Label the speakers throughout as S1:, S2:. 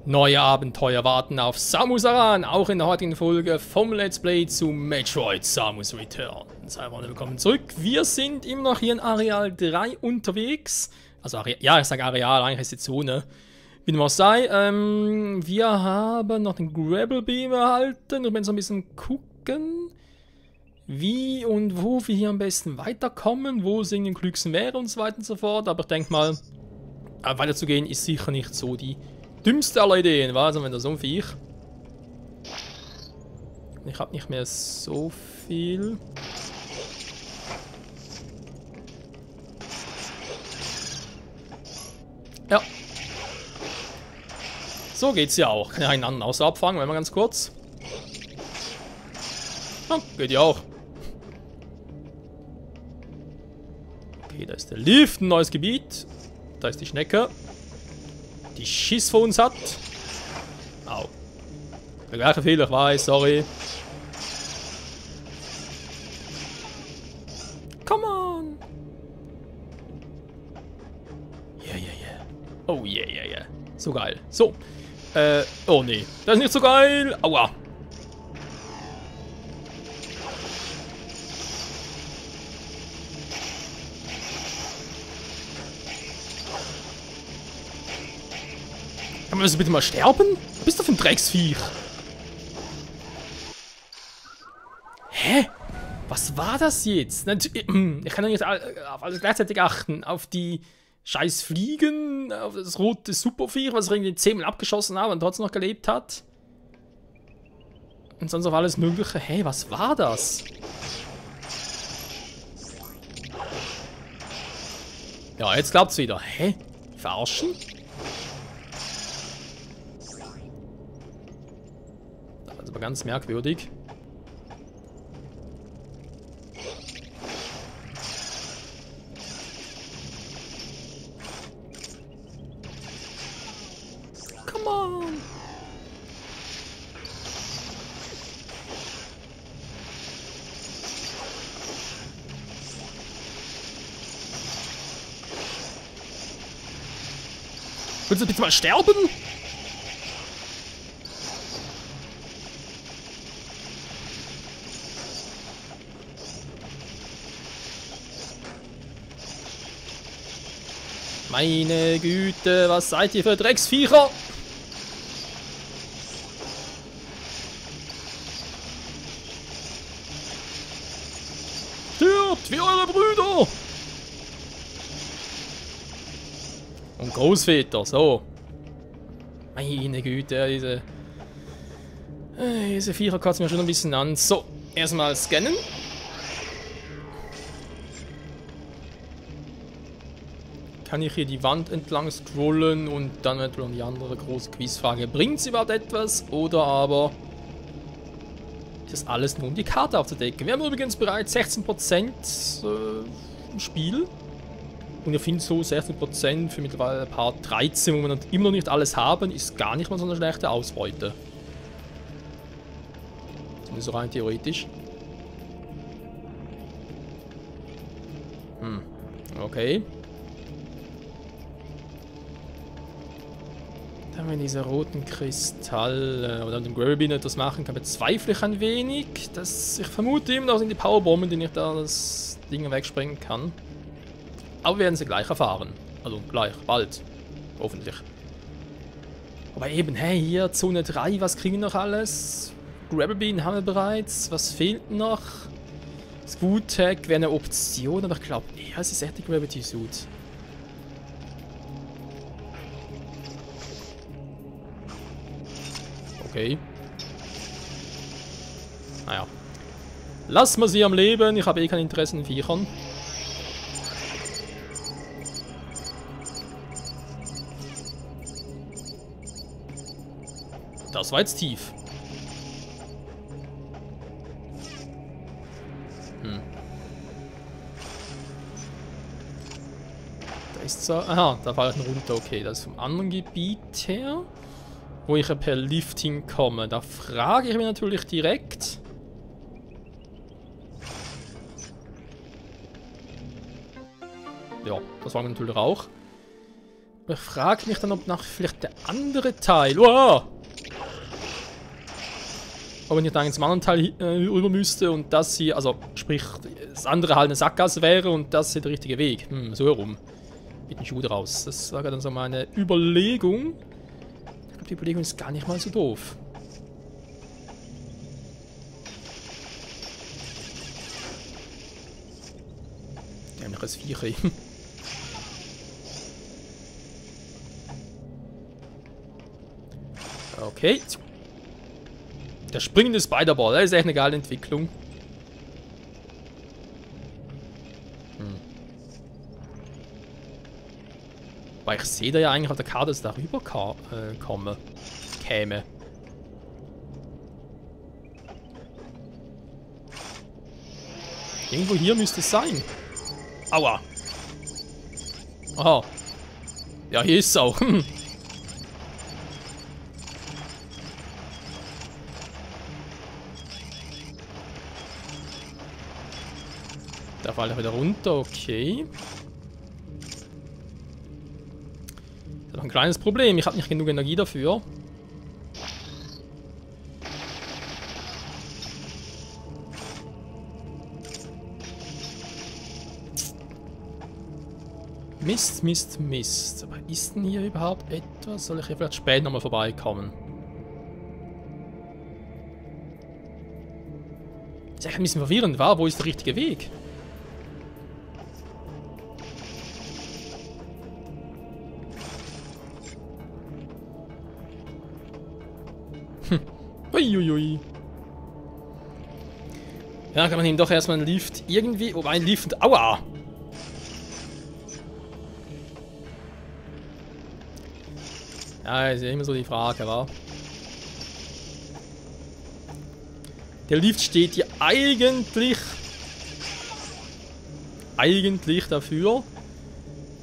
S1: Neue Abenteuer warten auf Samus Aran, auch in der heutigen Folge vom Let's Play zu Metroid Samus Return. Sei willkommen zurück. Wir sind immer noch hier in Areal 3 unterwegs. Also, ja, ich sage Areal, eigentlich ist die Zone. Wie dem auch sei, wir haben noch den Gravel Beam erhalten. Wir werden so ein bisschen gucken, wie und wo wir hier am besten weiterkommen, wo es in den klügsten wäre und so weiter und so fort. Aber ich denke mal, weiterzugehen ist sicher nicht so die dümmste aller Ideen, war also wenn das so ein Viech. Ich habe nicht mehr so viel. Ja. So geht's ja auch. Kann ja einen anderen außer abfangen, wenn wir ganz kurz. Ja, geht ja auch. Okay, da ist der Lift, ein neues Gebiet. Da ist die Schnecke, die Schiss vor uns hat. Au. Der gleiche Fehler, ich weiß, sorry. Come on. Yeah, yeah, yeah. Oh, yeah, yeah, yeah. So geil. So. Oh nee. Das ist nicht so geil. Aua. Kann man das bitte mal sterben? Was bist du für ein Drecksviech? Hä? Was war das jetzt? Ich kann ja nicht auf alles gleichzeitig achten. Auf die scheiß Fliegen, auf das rote Superviech, was ich irgendwie 10-mal abgeschossen habe und trotzdem noch gelebt hat. Und sonst auf alles mögliche. Hey, was war das? Ja, jetzt klappt's wieder. Hä? Verarschen? Aber ganz merkwürdig. Come on. Willst du bitte mal sterben? Meine Güte, was seid ihr für Drecksviecher? Stirbt wie eure Brüder! Und Großväter, so. Meine Güte, diese Viecher kotzen mir schon ein bisschen an. So, erstmal scannen. Kann ich hier die Wand entlang scrollen und dann eventuell die andere große Quizfrage. Bringt es überhaupt etwas oder aber ist das alles nur um die Karte aufzudecken? Wir haben übrigens bereits 16% im Spiel. Und ihr findet so 16% für mittlerweile Part 13, wo wir immer noch nicht alles haben, ist gar nicht mal so eine schlechte Ausbeute. Zumindest rein theoretisch. Okay. Da haben wir diese roten Kristalle oder den Gravel Beam etwas machen kann, bezweifle ich ein wenig. Ich vermute immer noch sind die Powerbomben, die ich da das Ding wegsprengen kann. Aber wir werden sie gleich erfahren. Also gleich, bald. Hoffentlich. Aber eben, hey, hier Zone 3, was kriegen wir noch alles? Gravel Beam haben wir bereits. Was fehlt noch? Scoot Tag wäre eine Option, aber ich glaube, ja, es ist echt die Gravity Suit. Okay. Naja. Lassen wir sie am Leben. Ich habe eh kein Interesse in Viechern. Das war jetzt tief. Da ist so. Aha, da fahre ich runter. Okay, das ist vom anderen Gebiet her. Wo ich per Lift hinkomme. Da frage ich mich natürlich direkt. Ja, das war natürlich auch. Ich frage mich dann, ob nach vielleicht der andere Teil... Wow! Ob ich dann ins anderen Teil rüber müsste und das hier... Also, sprich, das andere halt eine Sackgasse wäre und das hier der richtige Weg. So herum. Mit dem Schuh raus. Das war dann so meine Überlegung. Ich glaube, die Überlegung ist gar nicht mal so doof. Dämliches Viech. Okay. Der springende Spiderball, das ist echt eine geile Entwicklung. Weil ich sehe da ja eigentlich auf der Karte, dass ich da rüber käme. Irgendwo hier müsste es sein. Aua. Aha. Ja, hier ist es auch. Da fällt er wieder runter, okay. Das ist noch ein kleines Problem, ich habe nicht genug Energie dafür. Mist, Mist, Mist. Aber ist denn hier überhaupt etwas? Soll ich hier vielleicht später nochmal vorbeikommen? Das ist echt ein bisschen verwirrend, wa? Wo ist der richtige Weg? Uiuiui. Ja, kann man ihm doch erstmal einen Lift irgendwie... Oh, ein Lift... Aua! Ja, ist ja immer so die Frage, wa? Der Lift steht hier eigentlich dafür,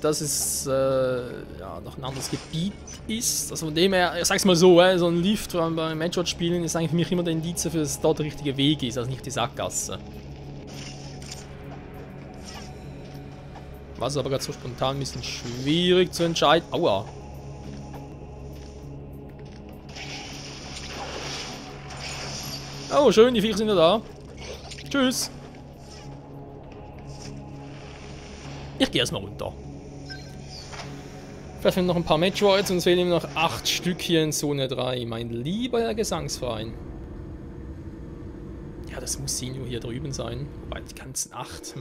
S1: dass es ja, noch ein anderes Gebiet ist. Also von dem her, ich sag's mal so, so ein Lift beim Matchwatch-Spielen ist eigentlich für mich immer der Indiz dafür, dass es dort der richtige Weg ist, also nicht die Sackgasse. Was aber gerade so spontan ein bisschen schwierig zu entscheiden. Aua! Oh, schön, die Viecher sind ja da. Tschüss. Ich gehe erstmal runter. Vielleicht noch ein paar Metroids und es fehlen ihm noch 8 Stück hier in Zone 3. Mein lieber Herr Gesangsverein. Ja, das muss Sinio hier drüben sein. Wobei die ganzen 8.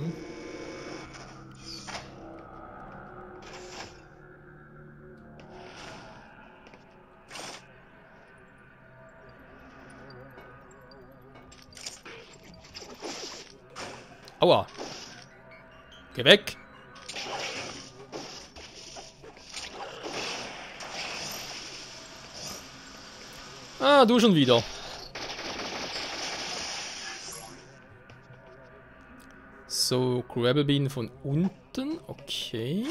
S1: Aua. Geh weg. Ah, du schon wieder. So, Gravel Bean von unten. Okay.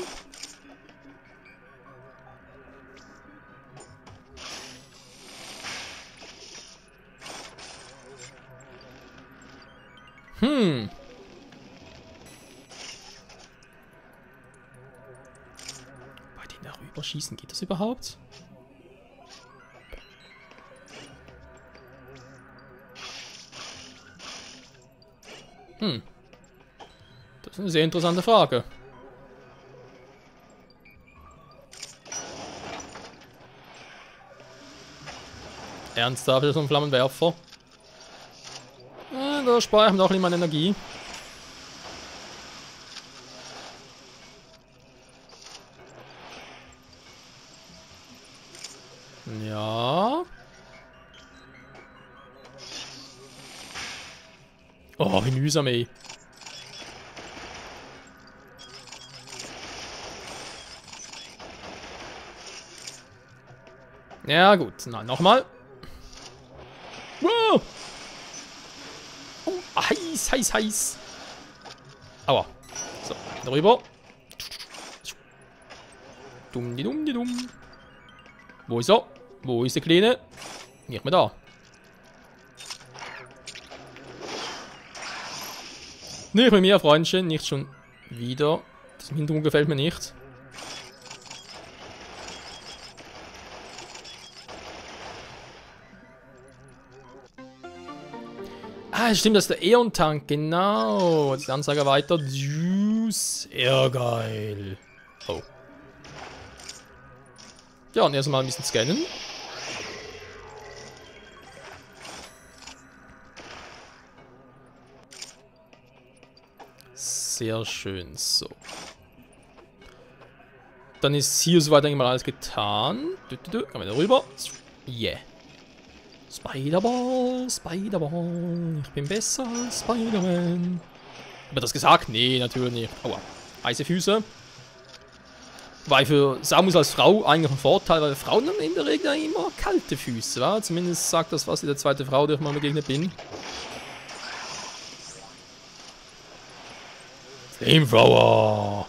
S1: Bei denen darüber schießen, geht das überhaupt? Das ist eine sehr interessante Frage. Ernsthaft, das ist ein Flammenwerfer. Da speichern wir auch nicht meine Energie. Ja. Oh, wie mühsam, ey. Ja, gut. Na, nochmal. Wow. Oh, heiß, heiß, heiß. Aua. So, drüber. Dumm, die dumm, die dumm. Wo ist er? Wo ist der Kleine? Nicht mehr da. Nicht mit mir, Freundchen. Nicht schon wieder. Das im Hintergrund gefällt mir nicht. Ah, stimmt, das ist der Eon-Tank, genau. Die Anzeige weiter. Juice. Ja, geil. Oh. Ja, und erstmal ein bisschen scannen. Sehr schön, so. Dann ist hier soweit eigentlich mal alles getan. Kommen wir da rüber. Yeah. Spider-Ball, Spider-Ball. Ich bin besser als Spider-Man. Wird das gesagt? Nee, natürlich nicht. Aua. Heiße Füße. Weil für Samus als Frau eigentlich ein Vorteil, weil Frauen haben in der Regel immer kalte Füße, wa? Zumindest sagt das was in der zweiten Frau, der ich mal begegnet bin. Flamethrower.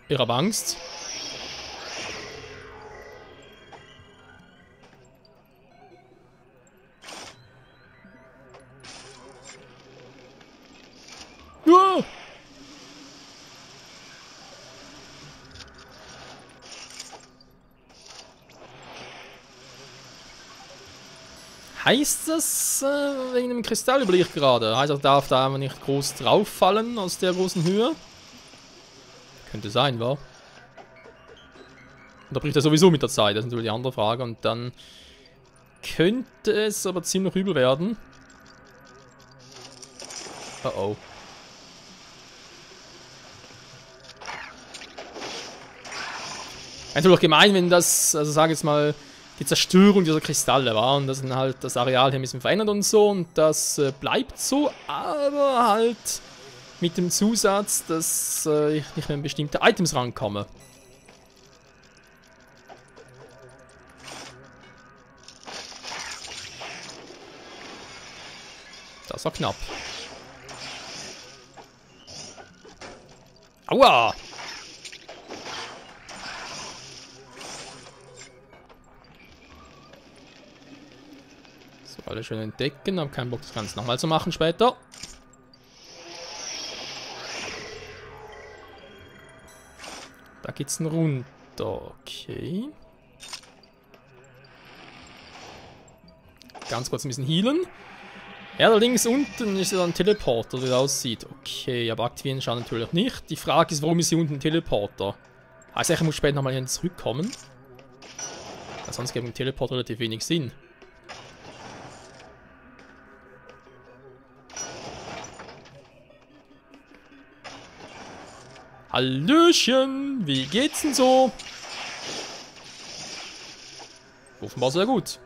S1: Ich habe Angst. Ah! Heißt das, wegen dem Kristall überlege ich gerade? Heißt, er darf da einfach nicht groß drauf fallen aus der großen Höhe? Könnte sein, wa? Und da bricht er sowieso mit der Zeit, das ist natürlich die andere Frage. Und dann könnte es aber ziemlich übel werden. Oh oh. Natürlich gemein, wenn das, also sage jetzt mal, die Zerstörung dieser Kristalle war und das dann halt das Areal hier ein bisschen verändert und so und das bleibt so, aber halt mit dem Zusatz, dass ich nicht mehr an bestimmte Items rankomme. Das war knapp. Aua! So, alle schön entdecken, habe keinen Bock, das Ganze nochmal zu machen später. Da geht's dann runter. Okay. Ganz kurz ein bisschen healen. Ja, da links unten ist ja ein Teleporter, wie das aussieht. Okay, aber aktivieren schaut natürlich nicht. Die Frage ist, warum ist hier unten ein Teleporter? Heißt, ich muss später nochmal hier zurückkommen. Weil sonst gibt ein Teleporter relativ wenig Sinn. Hallöchen, wie geht's denn so? Offenbar sehr gut.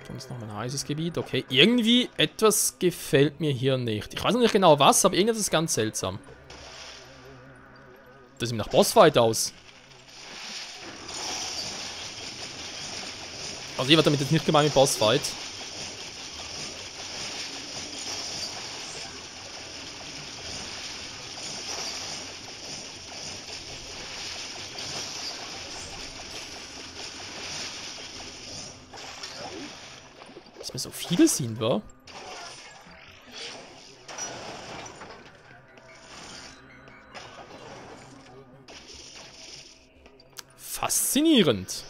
S1: Sonst noch ein heißes Gebiet. Okay, irgendwie etwas gefällt mir hier nicht. Ich weiß noch nicht genau was, aber irgendwas ist ganz seltsam. Das sieht nach Bossfight aus. Also ich werde damit jetzt nicht gemeint mit Bossfight. Dass wir so viele sind, wa? Faszinierend.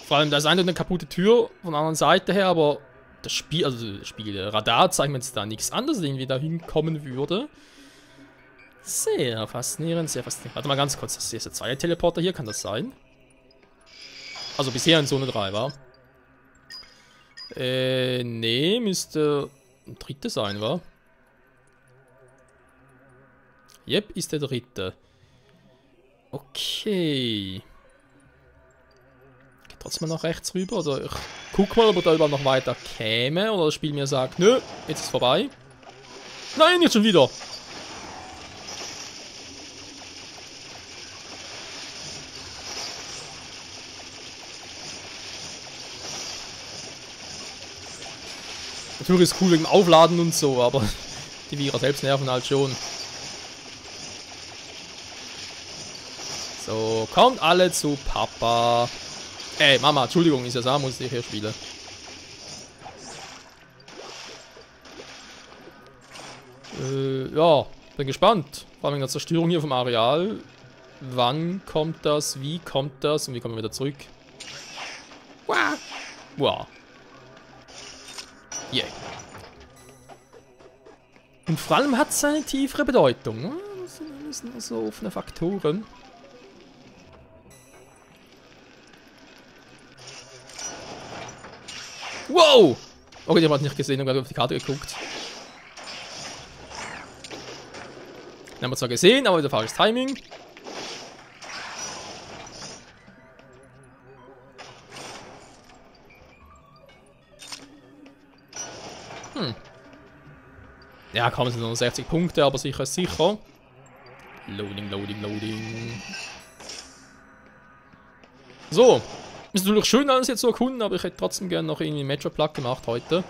S1: Vor allem, da ist eine kaputte Tür von der anderen Seite her, aber das Spiel, also das Spiel, der Radar zeigt mir jetzt da nichts anderes, irgendwie da hinkommen würde. Sehr faszinierend, sehr faszinierend. Warte mal ganz kurz, das ist der zweite Teleporter hier, kann das sein? Also bisher in Zone 3, war? Nee, müsste ein dritte sein, wa? Yep, ist der dritte. Okay. Geht trotzdem noch rechts rüber, oder ich guck mal, ob er da überhaupt noch weiter käme, oder das Spiel mir sagt, nö, jetzt ist vorbei. Nein, jetzt schon wieder. Natürlich ist cool wegen dem Aufladen und so, aber die Vierer selbst nerven halt schon. So, kommt alle zu Papa. Mama, Entschuldigung, ist ja Samus, die ich hier spiele. Ja, bin gespannt. Vor allem wegen der Zerstörung hier vom Areal. Wann kommt das? Wie kommt das? Und wie kommen wir wieder zurück? Wow. Wow. Yeah. Und vor allem hat es eine tiefere Bedeutung. Das sind nur so offene Faktoren. Wow! Okay, ich habe nicht gesehen, ich habe gerade auf die Karte geguckt. Den haben wir zwar gesehen, aber wieder falsches Timing. Ja, komm, es sind nur 60 Punkte, aber sicher ist sicher. Loading, loading, loading. So. Ist natürlich schön, alles jetzt zu erkunden, aber ich hätte trotzdem gerne noch irgendwie einen Metro-Plug gemacht heute.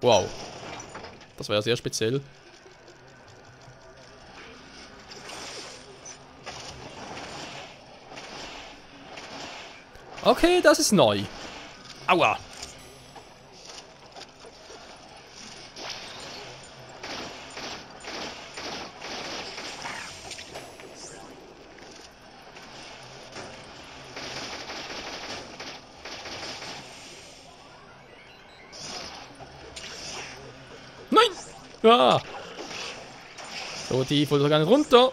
S1: Wow. Das war ja sehr speziell. Okay, das ist neu. Aua. Nein! Ja. So tief wollte er gar nicht runter.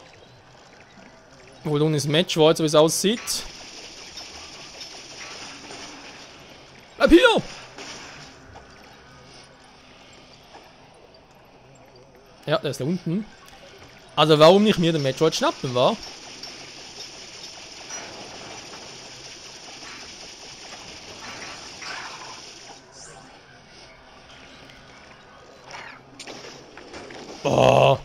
S1: Wohl nun ist Metroid, so wie es aussieht. Bleib hier! Ja, der ist da unten. Also warum nicht mir den Metroid schnappen, war? Oh.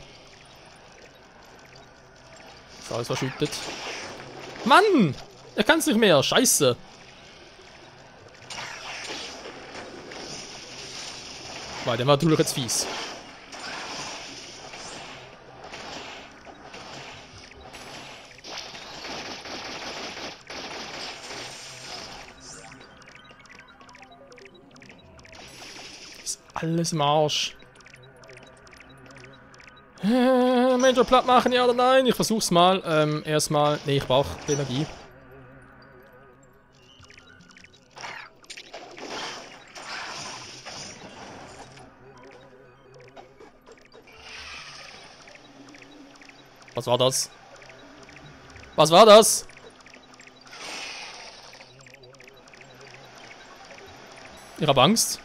S1: Ist alles verschüttet. Mann! Er kann es nicht mehr. Scheiße. Weil der war natürlich jetzt fies. Ist alles im Arsch. Major platt machen, ja oder nein? Ich versuch's mal. Erstmal. Nee, ich brauche Energie. Was war das? Was war das? Ich habe Angst.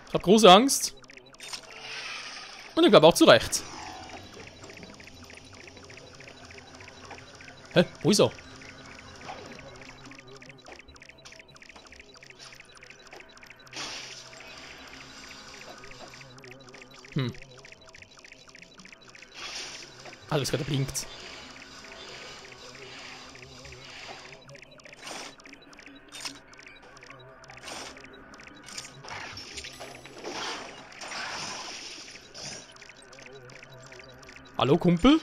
S1: Ich habe große Angst. Und ich glaube auch zu Recht. Hä? Wo ist er? Alles gerade blinkt. Hallo, Kumpel?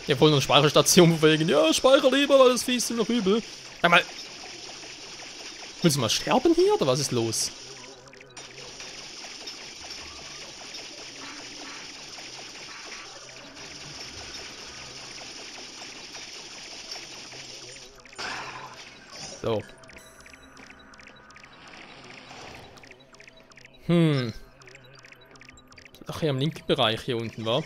S1: Wir wollen eine Speicherstation wegen. Ja, speicher lieber, weil das Vieh ist noch übel. Sag mal. Willst du mal sterben hier oder was ist los? So. Ach, hier im linken Bereich hier unten war.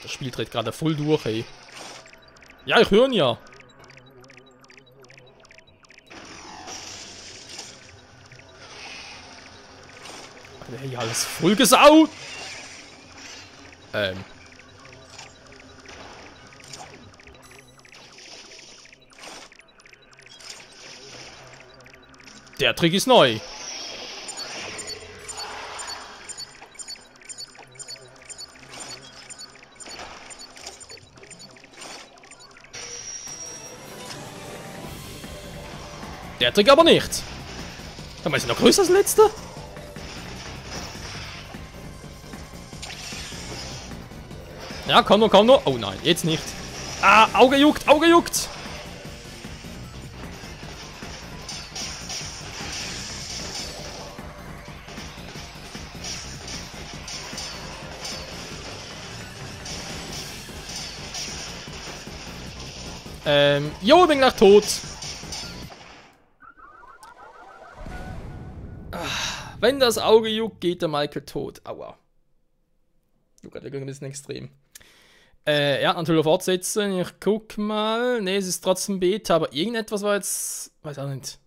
S1: Das Spiel dreht gerade voll durch, ey. Ja, ich höre ihn ja. Ey, alles voll gesaut. Der Trick ist neu. Der Trick aber nicht. Dann ist er noch größer als der letzte. Ja, komm nur, komm nur. Oh nein, jetzt nicht. Ah, Auge juckt, Auge juckt. Jo, ich bin gleich tot. Wenn das Auge juckt, geht der Michael tot. Aua. Juckt ein bisschen extrem. Ja, natürlich fortsetzen. Ich guck mal. Ne, es ist trotzdem Beta, aber irgendetwas war jetzt. Weiß auch nicht.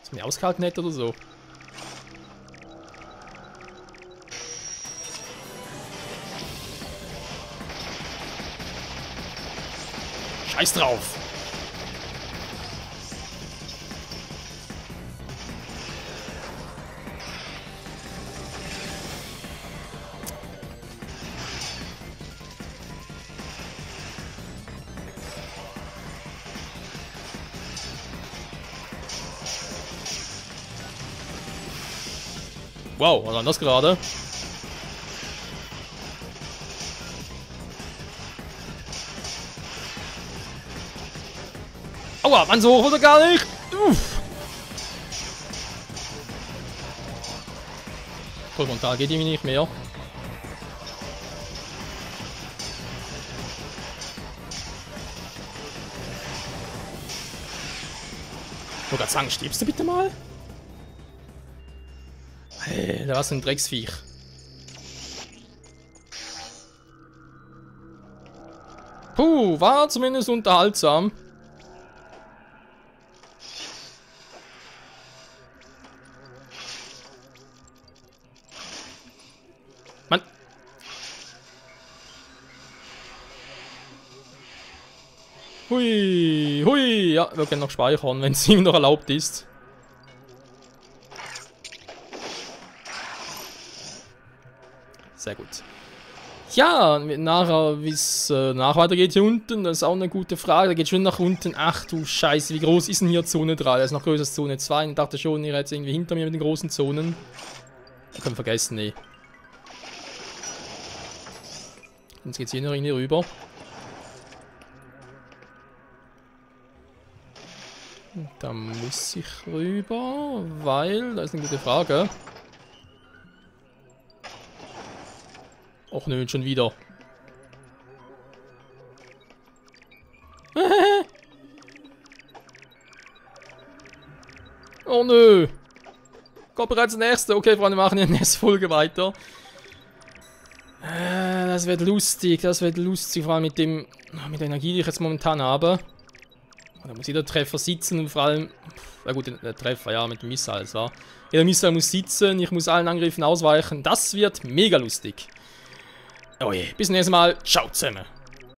S1: Ist mir ausgehalten hätte oder so. Scheiß drauf! Wow, was war das gerade? Aua, Mann, so hoch oder gar nicht! Uff! Frontal geht irgendwie nicht mehr. Ich wollte gerade sagen, stirbst du bitte mal? Hey, da war so ein Drecksviech. Puh, war zumindest unterhaltsam. Mann. Hui, hui. Ja, wir können noch speichern, wenn es ihm noch erlaubt ist. Sehr gut. Ja, nachher, wie es nach weitergeht hier unten, das ist auch eine gute Frage. Da geht schon nach unten. Ach du Scheiße, wie groß ist denn hier Zone 3? Das ist noch größer als Zone 2. Ich dachte schon, ihr seid irgendwie hinter mir mit den großen Zonen. Ich kann vergessen, nee. Jetzt geht's hier noch irgendwie rüber. Da muss ich rüber, weil, da ist eine gute Frage. Och nö, schon wieder. Oh nö. Kommt bereits das nächste. Okay, Freunde, wir machen in der nächsten Folge weiter. Das wird lustig, vor allem mit der Energie, die ich jetzt momentan habe. Da muss jeder Treffer sitzen und vor allem, na gut, der Treffer, ja, mit dem Missile, war. Jeder Missile muss sitzen, ich muss allen Angriffen ausweichen. Das wird mega lustig. Oh je, bis zum nächsten Mal. Ciao zusammen.